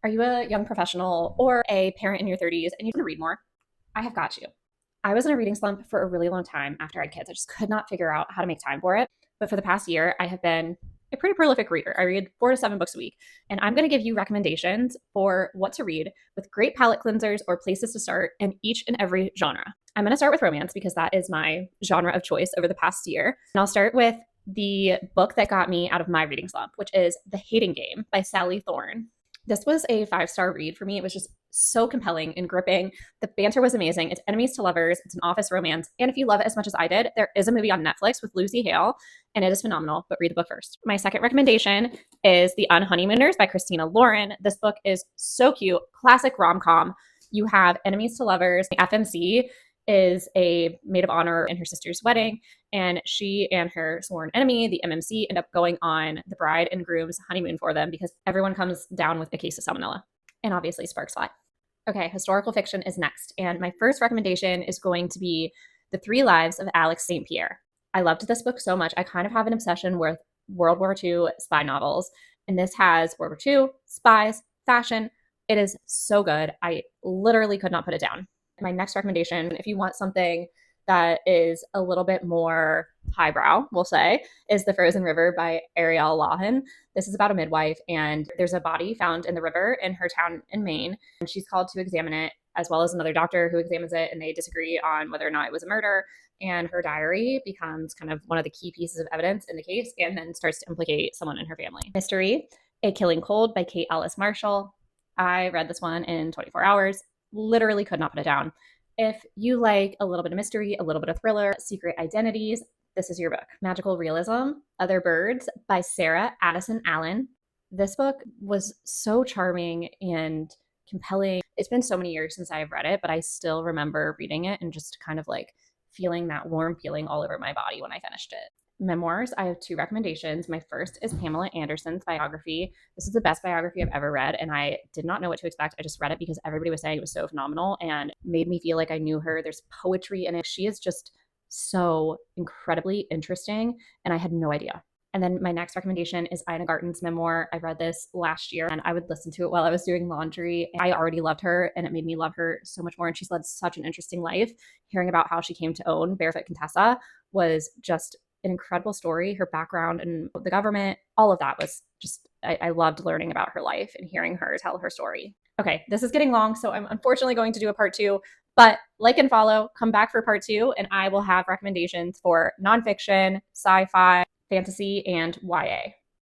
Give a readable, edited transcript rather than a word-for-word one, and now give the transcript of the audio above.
Are you a young professional or a parent in your 30s and you want to read more? I have got you. I was in a reading slump for a really long time after I had kids. I just could not figure out how to make time for it. But for the past year, I have been a pretty prolific reader. I read 4 to 7 books a week. And I'm going to give you recommendations for what to read with great palate cleansers or places to start in each and every genre. I'm going to start with romance because that is my genre of choice over the past year. And I'll start with the book that got me out of my reading slump, which is The Hating Game by Sally Thorne. This was a 5-star read for me. It was just so compelling and gripping. The banter was amazing. It's enemies to lovers. It's an office romance. And if you love it as much as I did, there is a movie on Netflix with Lucy Hale, and it is phenomenal, but read the book first. My second recommendation is The Unhoneymooners by Christina Lauren. This book is so cute, classic rom-com. You have enemies to lovers. The FMC is a maid of honor in her sister's wedding, and she and her sworn enemy, the MMC, end up going on the bride and groom's honeymoon for them because everyone comes down with a case of salmonella. And obviously sparks fly. Okay, historical fiction is next. And my first recommendation is going to be The Three Lives of Alex St. Pierre. I loved this book so much. I kind of have an obsession with World War II spy novels. And this has World War II, spies, fashion. It is so good. I literally could not put it down. My next recommendation, if you want something that is a little bit more highbrow, we'll say, is The Frozen River by Ariel Lawhon. This is about a midwife, and there's a body found in the river in her town in Maine, and she's called to examine it, as well as another doctor who examines it, and they disagree on whether or not it was a murder. And her diary becomes kind of one of the key pieces of evidence in the case, and then starts to implicate someone in her family. Mystery, A Killing Cold by Kate Ellis Marshall. I read this one in 24 hours. Literally could not put it down. If you like a little bit of mystery, a little bit of thriller, secret identities, this is your book. Magical Realism, Other Birds by Sarah Addison Allen. This book was so charming and compelling. It's been so many years since I've read it, but I still remember reading it and just kind of like feeling that warm feeling all over my body when I finished it. Memoirs, I have 2 recommendations. My first is Pamela Anderson's biography. This is the best biography I've ever read, and I did not know what to expect. I just read it because everybody was saying it was so phenomenal and made me feel like I knew her. There's poetry in it. She is just so incredibly interesting, and I had no idea. And then my next recommendation is Ina Garten's memoir. I read this last year and I would listen to it while I was doing laundry. I already loved her and it made me love her so much more. And she's led such an interesting life. Hearing about how she came to own Barefoot Contessa was just an incredible story. Her background and the government, all of that was just, I loved learning about her life and hearing her tell her story. Okay, this is getting long, so I'm unfortunately going to do a part 2, but like and follow, come back for part 2, and I will have recommendations for nonfiction, sci-fi, fantasy, and YA.